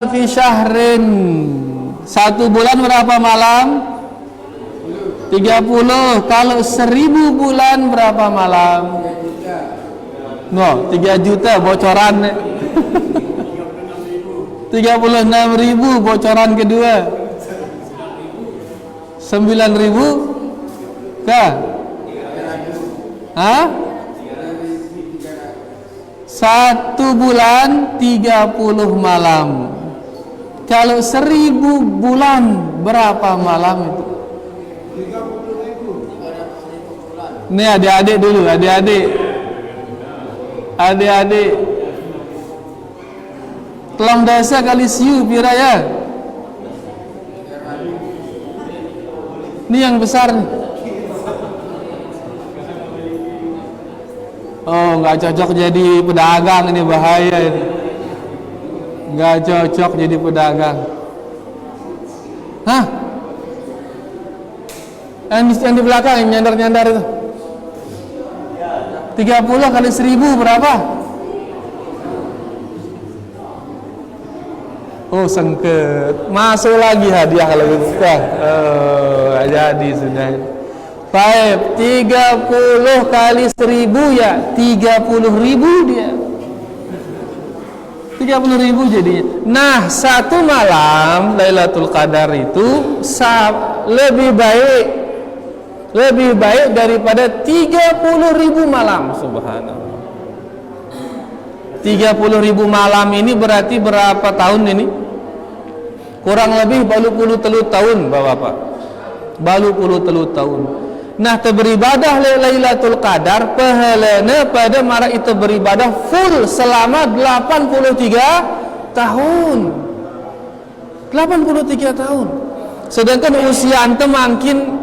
fi syahrin, satu bulan berapa malam? 30. Kalau 1000 bulan berapa malam? No, 3 juta bocoran. 36.000 bocoran kedua. 9.000 kah? Hah? 1 bulan 30 malam. Kalau 1000 bulan berapa malam itu? 30.000. Ini adik-adik dulu, adik-adik. Telang dasa kali siu pira ya? Ini yang besar nih. Oh, nggak cocok jadi pedagang, ini bahaya ini. Nggak cocok jadi pedagang. Hah? Yang di belakang yang nyandar-nyandar itu 30 kali 1000 berapa? Oh, sengket. Masuk lagi hadiah kalau gitu. Jadi sudah. Baik, 30 kali 1000 ya 30.000 dia. 30.000 jadinya. Nah, satu malam Lailatul Qadar itu lebih baik daripada 30.000 malam. Subhanallah. 30.000 malam ini berarti berapa tahun ini? Kurang lebih balu puluh telut tahun, Bapak-bapak. Balu puluh telut tahun. Nah, beribadah Lailatul Qadar pahalana pada mara itu beribadah full selama 83 tahun. 83 tahun. Sedangkan usia ante makin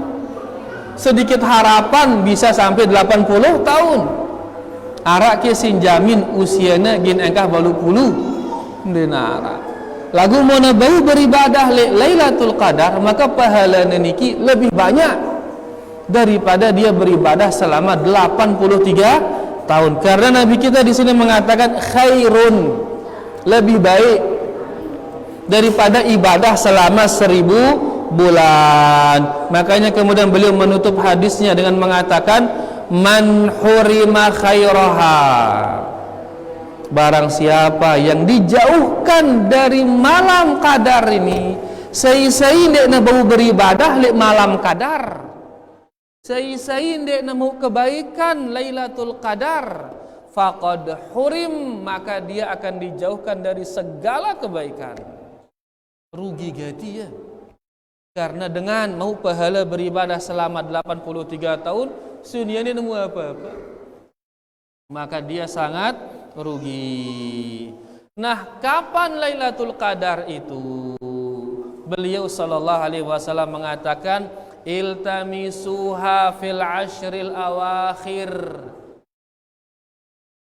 sedikit harapan bisa sampai 80 tahun. Arak ke sinjamin usianya gin engkah balu puluh denara. Lagu mana bau beribadah Lailatul Qadar, maka pahalana niki lebih banyak daripada dia beribadah selama 83 tahun. Karena Nabi kita di sini mengatakan khairun, lebih baik daripada ibadah selama 1000 bulan. Makanya kemudian beliau menutup hadisnya dengan mengatakan man hurima khairaha, barang siapa yang dijauhkan dari malam qadar ini, sei-sei ndek na bau beribadah lek malam qadar, sei-sei ndek na mau kebaikan Lailatul Qadar, faqad hurim, maka dia akan dijauhkan dari segala kebaikan. Rugi gati ya. Karena dengan mau pahala beribadah selama 83 tahun, dunia ini nemu apa-apa, maka dia sangat rugi. Nah, kapan Lailatul Qadar itu? Beliau sallallahu alaihi wasallam mengatakan iltamisuha fil ashril awakhir.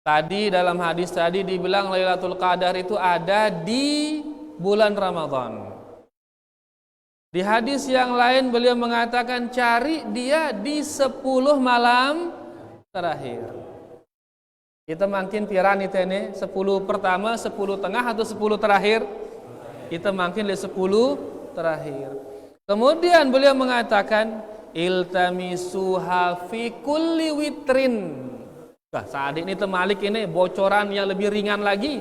Tadi dalam hadis tadi dibilang Lailatul Qadar itu ada di bulan Ramadan. Di hadis yang lain beliau mengatakan cari dia di 10 malam terakhir. Kita makin piran itu ini 10 pertama, 10 tengah atau 10 terakhir? Kita makin di 10 terakhir. Kemudian beliau mengatakan iltamisuha fi kulli witrin. Nah, saat ini temalik ini bocoran yang lebih ringan lagi,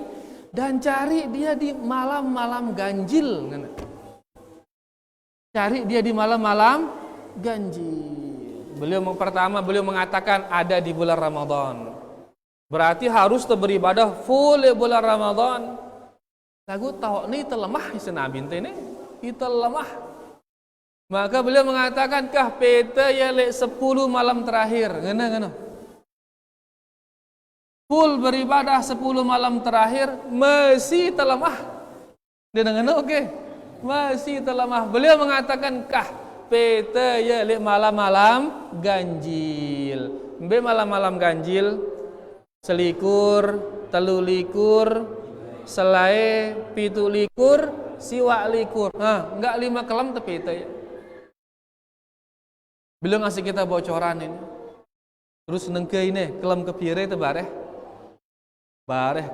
dan cari dia di malam-malam ganjil. Cari dia di malam-malam ganjil. Pertama beliau mengatakan ada di bulan Ramadan. Berarti harus beribadah full di bulan Ramadan. Lagu tahu ni terlemah Nabi ini. Kita lemah. Maka beliau mengatakan kah peta ya le 10 malam terakhir. Ngena. Full beribadah 10 malam terakhir masih terlemah. Dia ngena oke. Masih terlemah. Beliau mengatakan kah peta ya le malam-malam ganjil. Mbe malam-malam ganjil selikur, telulikur, selai, pitulikur, siwaklikur. Enggak 5 kelam tapi peta ya. Beliau ngasih kita bocoran ini. Terus nengke ini kelam kepire itu bareh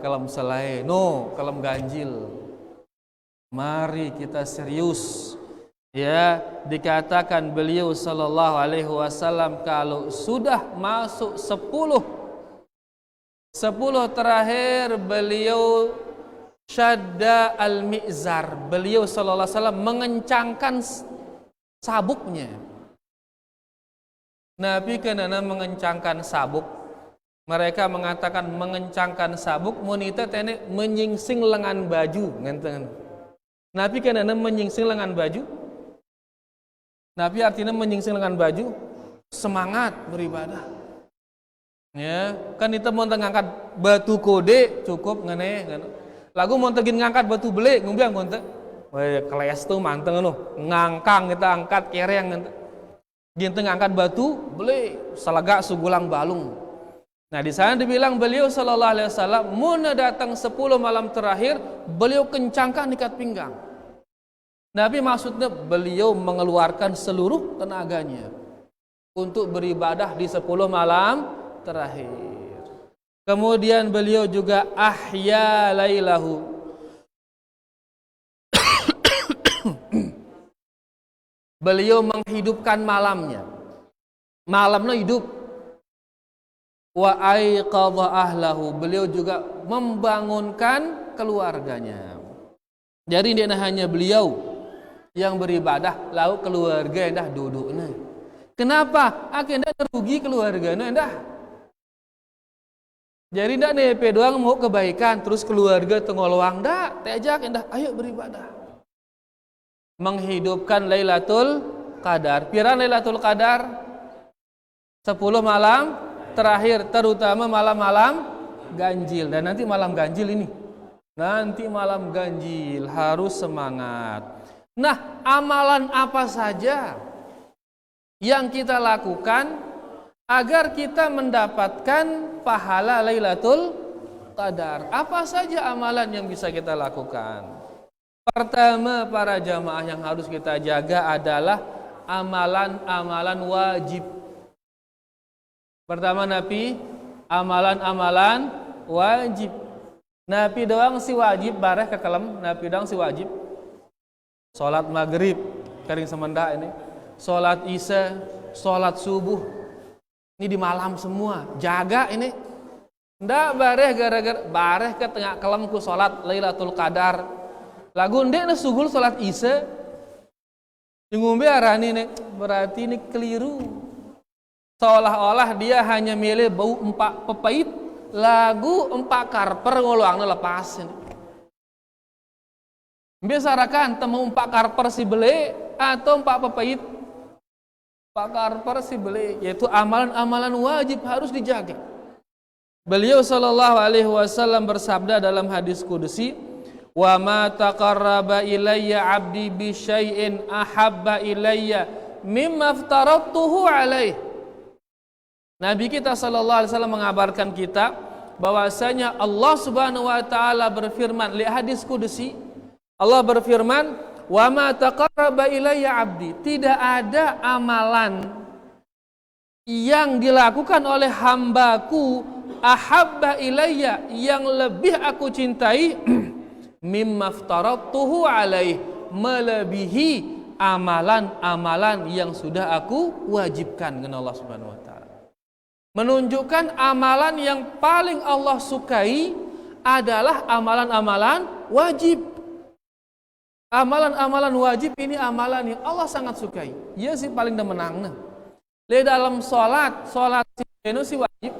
kalam selai, no kalam ganjil. Mari kita serius. Ya, dikatakan beliau sallallahu alaihi wasallam kalau sudah masuk 10 terakhir beliau syadda al-mi'zar. Beliau sallallahu alaihi wasallam mengencangkan sabuknya. Nabi kenana mengencangkan sabuk. Mereka mengatakan mengencangkan sabuk monita tenek menyingsing lengan baju ngenten. Nabi kenana menyingsing lengan baju. Nabi artinya menyingsing lengan baju semangat beribadah. Ya, kan kita mau ngangkat batu kode cukup ngene. Lagu mau tegin ngangkat batu beli ngombiang konte. Wah, kelas tuh manteng anu. Ngangkang kita angkat kereng ngente. Gintu ngangkat batu beli salaga sugulang balung. Nah, di sana dibilang beliau sallallahu alaihi wasallam mun datang 10 malam terakhir beliau kencangkan ikat pinggang. Nabi maksudnya beliau mengeluarkan seluruh tenaganya untuk beribadah di 10 malam terakhir. Kemudian beliau juga ahya lailahu. Beliau menghidupkan malamnya. Malamnya hidup. Wa aiqadha ahlahu. Beliau juga membangunkan keluarganya. Jadi tidak hanya beliau yang beribadah, lalu keluarga yang dah duduk. Kenapa? Akhirnya terugi keluarganya dah. Jadi tidak nepe doang mau kebaikan, terus keluarga tengolwang dah. Teajak endah, ayo beribadah. Menghidupkan Lailatul Qadar. Pira Lailatul Qadar? 10 malam terakhir, terutama malam-malam ganjil. Dan nanti malam ganjil ini. Nanti malam ganjil harus semangat. Nah, amalan apa saja yang kita lakukan agar kita mendapatkan pahala Lailatul Qadar? Apa saja amalan yang bisa kita lakukan? Pertama, para jamaah yang harus kita jaga adalah amalan-amalan wajib. Pertama Nabi, amalan-amalan wajib. Nabi doang si wajib bareh ke kelem, Nabi doang si wajib. Salat maghrib, kering semenda ini. Salat isya, salat subuh. Ini di malam semua. Jaga ini. Ndak bareh gara-gara bareh ke tengah kelem ku salat Lailatul Qadar. Lagu ndek na sugul salat isya. Ngombe arani nek berarti ini keliru. Seolah-olah dia hanya milih bau empak pepait, lagu empak karper ngoluangna lepas. Biasakan temu empak karper si beli atau empak pepait. Empak karper si beli, yaitu amalan-amalan wajib harus dijaga. Beliau sallallahu alaihi wasallam bersabda dalam hadis qudsi, "Wa ma taqarraba ilayya 'abdi bi syai'in ahabba ilayya mimma aftaratuhu alaih." Nabi kita sallallahu alaihi wasallam mengabarkan kita bahwasanya Allah Subhanahu wa taala berfirman li hadis qudsi, Allah berfirman, "Wa ma taqarraba ilayya 'abdi." Tidak ada amalan yang dilakukan oleh hambaku ahabba ilayya, yang lebih aku cintai mimma aftaratuhu alaih, melebihi amalan-amalan yang sudah aku wajibkan dengan Allah Subhanahu wa taala. Menunjukkan amalan yang paling Allah sukai adalah amalan-amalan wajib. Amalan-amalan wajib ini amalan yang Allah sangat sukai. Ia sih paling demenangna. Le dalam salat si wajib.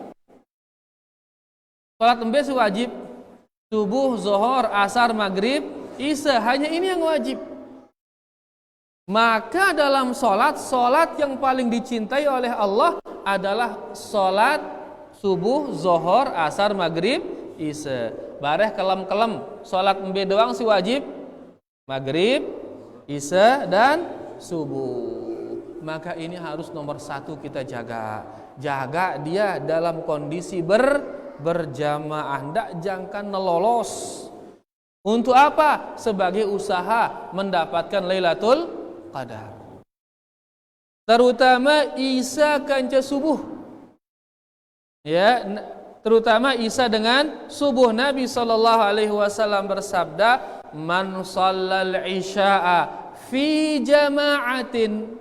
Salat embe si wajib. Subuh, zuhur, asar, maghrib, isya, hanya ini yang wajib. Maka dalam solat yang paling dicintai oleh Allah adalah solat subuh, zuhur, asar, maghrib, isya. Bareh kelem-kelem, solat embe doang si wajib, maghrib, isya, dan subuh. Maka ini harus nomor 1 kita jaga. Jaga dia dalam kondisi berjamaah, ndak jangkan nelolos. Untuk apa? Sebagai usaha mendapatkan Lailatul Qadar. Terutama isya kanca subuh. Ya, terutama isya dengan subuh. Nabi sallallahu alaihi wasallam bersabda, man shallal isya'a fi jama'atin,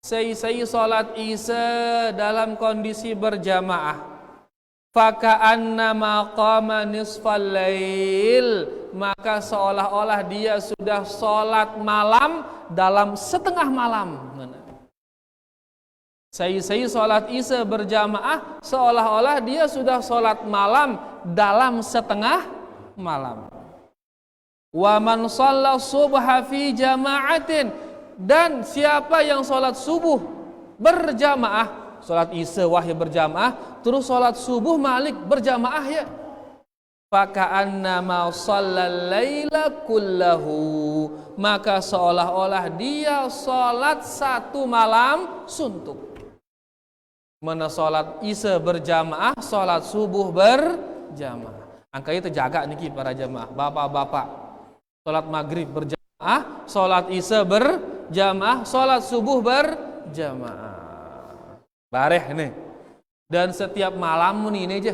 selesai salat isya dalam kondisi berjamaah, faka'annama qama nisfal lail, maka seolah-olah dia sudah salat malam dalam setengah malam. Selesai salat isya berjamaah, seolah-olah dia sudah salat malam dalam setengah malam. Wa man shalla subha fi jama'atin, dan siapa yang salat subuh berjamaah, salat isya wahya berjamaah, terus salat subuh malik berjamaah ya, faka'annama shallal laila kullahu, maka seolah-olah dia salat satu malam suntuk. Mana salat isya berjamaah, salat subuh berjamaah. Angka itu jaga niki para jamaah, bapak-bapak. Salat maghrib berjamaah, salat isya berjamaah, salat subuh berjamaah. Bareh ini. Dan setiap malam ini aja.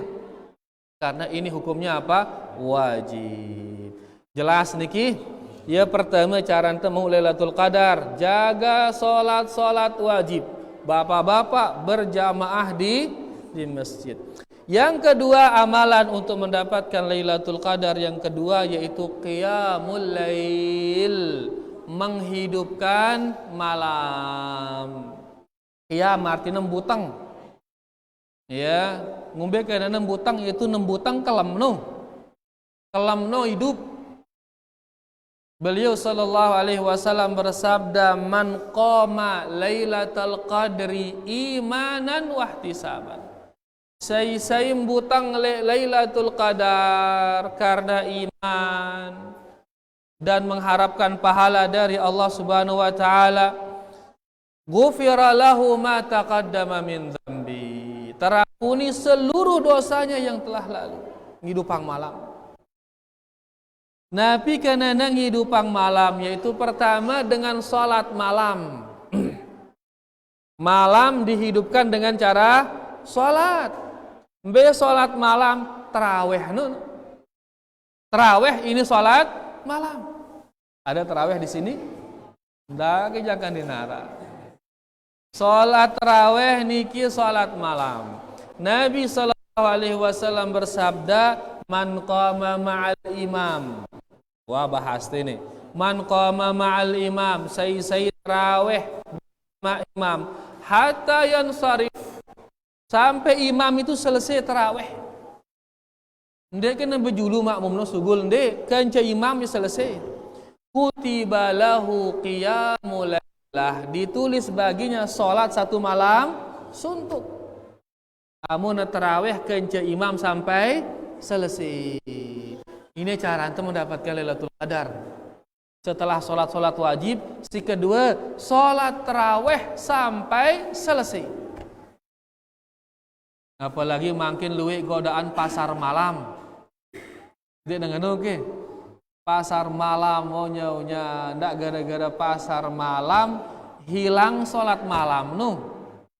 Karena ini hukumnya apa? Wajib. Jelas niki? Ya, pertama cara temu Lailatul Qadar, jaga salat-salat wajib. Bapak-bapak berjamaah di masjid. Yang kedua, amalan untuk mendapatkan Lailatul Qadar yang kedua yaitu qiyamul lail, menghidupkan malam. Qiyam artinya nembutang. Ya, ngombe kana nembutang yaitu nembutang kelamno. Kelamno hidup. Beliau sallallahu alaihi wasallam bersabda, man qama lailatul qadri imanan wahtisaban, saya butang lailatul qadar karena iman dan mengharapkan pahala dari Allah subhanahu wa ta'ala, ghufira lahu ma taqaddama min dzambi, terampuni seluruh dosanya yang telah lalu. Ngidupang malam, Nabi kena ngidupang malam, yaitu pertama dengan salat malam. Malam dihidupkan dengan cara salat. Salat malam tarawih nun. Tarawih ini salat malam. Ada tarawih di sini? Ndak, jangan dinara. Salat tarawih niki salat malam. Nabi sallallahu alaihi wasallam bersabda, man qama ma'al imam. Wah, bahas ini. Man qama ma'al imam, say tarawih ma imam hatta yansarif, sampai imam itu selesai tarawih. Ndek kena berjulu makmumno sugul, ndek kanca imam selesai. Kutiba lahu qiyamul lailah, ditulis baginya salat satu malam suntuk. Amun tarawih kanca imam sampai selesai. Ini cara antum mendapatkan Lailatul Qadar. Setelah sholat wajib, si kedua sholat tarawih sampai selesai. Apalagi makin luwih godaan pasar malam. Dia dengan oke. Pasar malam maunya ndak gara-gara pasar malam hilang sholat malam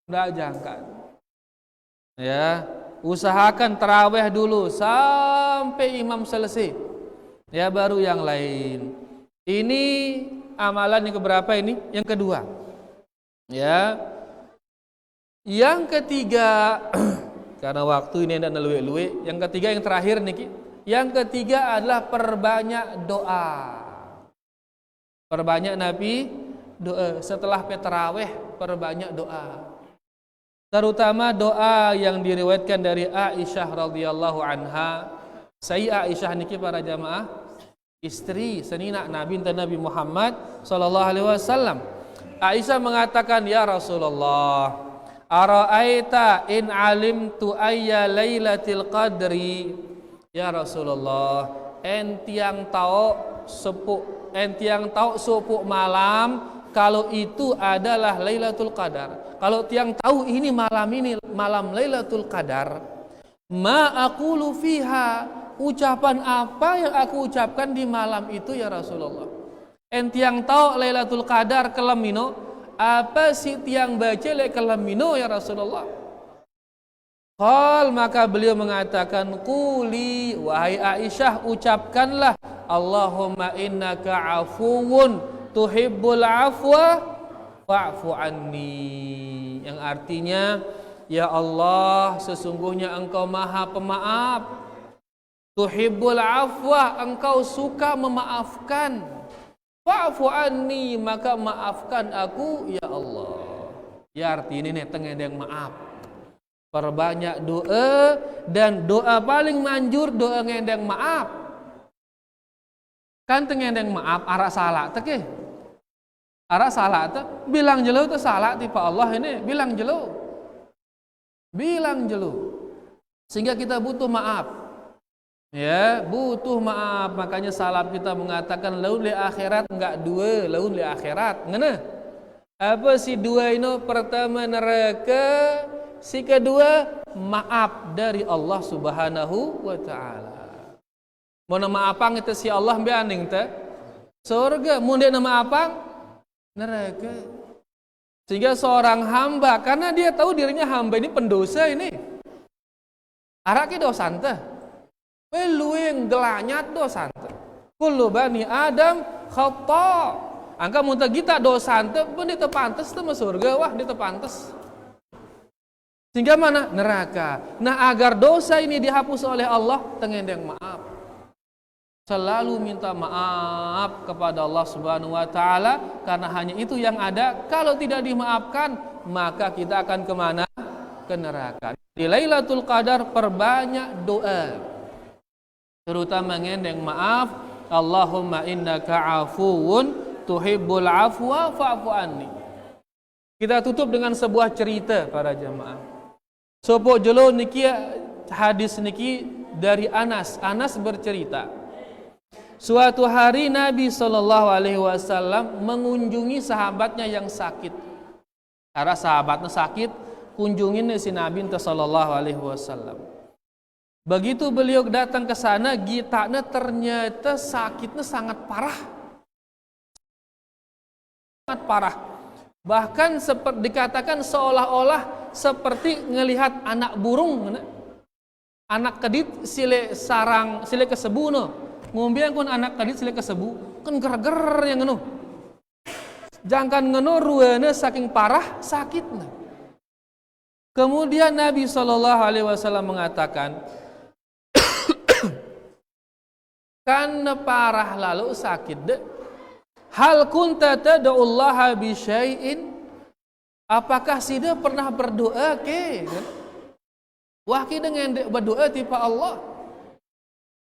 ndak jangka. Ya. Usahakan tarawih dulu sampai imam selesai, ya baru yang lain. Ini amalan yang keberapa ini? Yang kedua. Ya. Yang ketiga, karena waktu ini ada luwe-luwe. Yang ketiga, yang terakhir nih. Yang ketiga adalah perbanyak doa. Perbanyak Nabi doa setelah tarawih, perbanyak doa. Terutama doa yang diriwayatkan dari Aisyah radhiyallahu anha. Saya Aisyah niki para jamaah, istri senina Nabi Muhammad sallallahu alaihi wasallam. Aisyah mengatakan, ya Rasulullah, ara'aita in alimtu ayya lailatul qadri. Ya Rasulullah, entiang tahu sepuk malam kalau itu adalah Lailatul Qadar. Kalau tiang tahu ini malam Lailatul Qadar, ma aqulu fiha, ucapan apa yang aku ucapkan di malam itu ya Rasulullah. Entiang tahu Lailatul Qadar kelamino, apa sih tiang baca le kelamino ya Rasulullah? Qal, maka beliau mengatakan, quli, wahai Aisyah, ucapkanlah Allahumma innaka afuwun tuhibbul afwa fa'fu anni, yang artinya, ya Allah, sesungguhnya Engkau Maha Pemaaf, tuhibbul afwa, Engkau suka memaafkan, fa'fu anni, maka maafkan aku ya Allah. Ya artinya nih tengendeng maaf, perbanyak doa, dan doa paling manjur doa ngendeng maaf. Kan tengendeng maaf arak salah teke, arak salah te bilang jelo te salah tipe Allah ini, bilang jelo, sehingga kita butuh maaf, ya butuh maaf. Makanya salaf kita mengatakan laun li akhirat, enggak dua laun li akhirat, ngene apa si dua ini? Pertama neraka, si kedua maaf dari Allah Subhanahu wa Ta'ala. Mau nama apang itu si Allah beaning teh surga, mau dia nama apang neraka. Sehingga seorang hamba, karena dia tahu dirinya hamba ini pendosa ini, araki dosa teh peluing gelanyat dosa teh kullu bani Adam khata. Angka muntah kita dosa teh pun dia pantes teh masuk surga, wah dia pantes. Sehingga mana neraka. Nah, agar dosa ini dihapus oleh Allah, tengendeng maaf. Selalu minta maaf kepada Allah Subhanahu wa Ta'ala, karena hanya itu yang ada. Kalau tidak dimaafkan, maka kita akan kemana? Ke neraka. Di Lailatul Qadar perbanyak doa, terutama ngendeng maaf. Allahumma innaka afuwun tuhibbul afwa fa'fu anni. Kita tutup dengan sebuah cerita para jamaah. Sopo jelo niki hadis niki dari Anas. Anas bercerita, suatu hari Nabi SAW mengunjungi sahabatnya yang sakit. Karena sahabatnya sakit, kunjungin si Nabi SAW. Begitu beliau datang ke sana, gitanya ternyata sakitnya sangat parah. Sangat parah. Bahkan dikatakan seolah-olah seperti ngelihat anak burung, anak kedit sile sarang sile kesebuno. Ngombiang kun anak tadi sila kesebu kan ger-ger yang ngenu, jangan ngenu ruana saking parah sakitnya. Kemudian Nabi SAW mengatakan, karena parah lalu sakit deh, hal kunta tad'ullaha bi syai'in, apakah sida pernah berdoa ke? Wah kita dengan berdoa tipe Allah.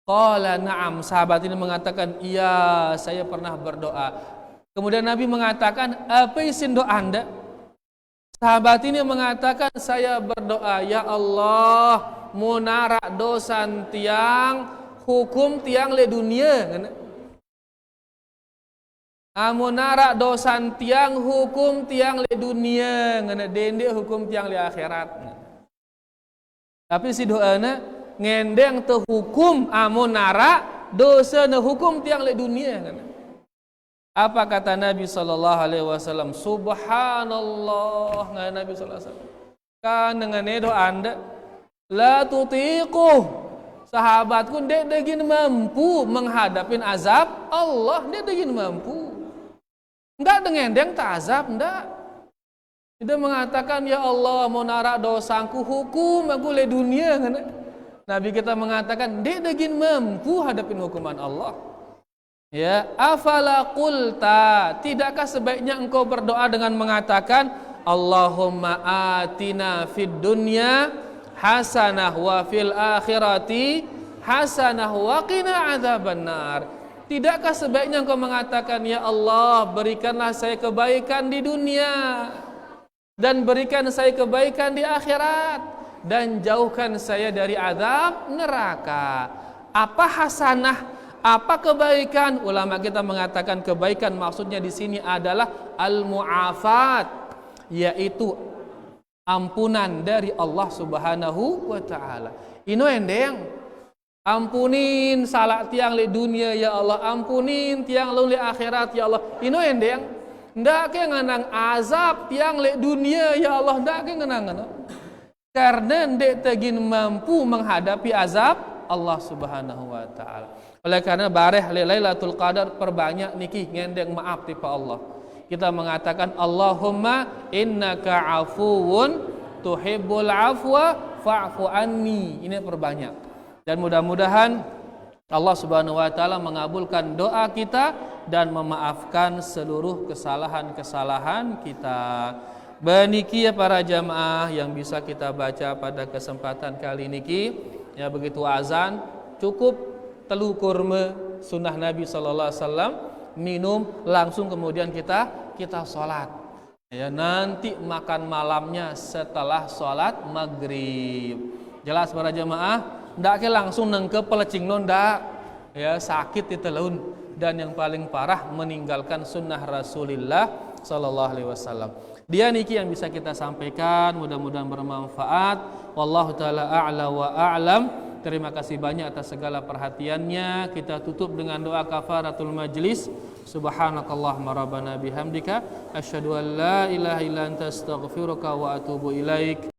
Qala na'am, sahabat ini mengatakan, iya saya pernah berdoa. Kemudian Nabi mengatakan, apa isin doa Anda? Sahabat ini mengatakan, saya berdoa, ya Allah, munara dosan tiang, hukum tiang le dunia. Munara dosan tiang, hukum tiang le dunia. Dende hukum tiang le akhirat. Tapi si doanya, ngendeng terhukum amunara dosa na hukum tiang le dunia. Apa kata Nabi SAW? Subhanallah, Nabi SAW. Kan dengan itu Anda la tutiqu, sahabatku dia degin mampu menghadapin azab Allah, dia degin mampu. Enggak dengendeng tak azab, enggak. Dia mengatakan, ya Allah, munara dosaku hukum aku le dunia. Nabi kita mengatakan, dia degin mampu hadapin hukuman Allah. Ya, afala qulta, tidakkah sebaiknya engkau berdoa dengan mengatakan, Allahumma atina fid dunya hasanah wa fil akhirati hasanah wa qina adzabannar. Tidakkah sebaiknya engkau mengatakan, ya Allah, berikanlah saya kebaikan di dunia dan berikan saya kebaikan di akhirat, dan jauhkan saya dari azab neraka. Apa hasanah? Apa kebaikan? Ulama kita mengatakan kebaikan maksudnya di sini adalah al-mu'afat, yaitu ampunan dari Allah Subhanahu wa Ta'ala. Ino endeng, ampunin salah tiang le dunia ya Allah, ampunin tiang le akhirat ya Allah. Ino endeng, ndak ke nganang azab tiang le dunia ya Allah, ndak ke nganang. Karena ndek tegin mampu menghadapi azab Allah Subhanahu wa taala. Oleh karena bareh Lailatul Qadar perbanyak niki ngendeng maaf tipe Allah. Kita mengatakan Allahumma innaka afuwun tuhibbul afwa fa'fu anni. Ini perbanyak. Dan mudah-mudahan Allah Subhanahu wa taala mengabulkan doa kita dan memaafkan seluruh kesalahan-kesalahan kita. Beniki ya para jamaah yang bisa kita baca pada kesempatan kali niki. Ya begitu azan cukup telu kurma sunnah Nabi sallallahu alaihi wasallam, minum langsung kemudian kita salat. Ya nanti makan malamnya setelah salat maghrib. Jelas para jamaah? Ndak ke langsung nengke pelecing ndak. Ya sakit di telun dan yang paling parah meninggalkan sunnah Rasulullah sallallahu alaihi wasallam. Dia niki yang bisa kita sampaikan, mudah-mudahan bermanfaat. Wallahu taala a'la wa a'lam. Terima kasih banyak atas segala perhatiannya. Kita tutup dengan doa kafaratul majlis. Subhanakallahumma rabbana bihamdika asyhadu an la ilaha illa anta astaghfiruka wa atubu ilaik.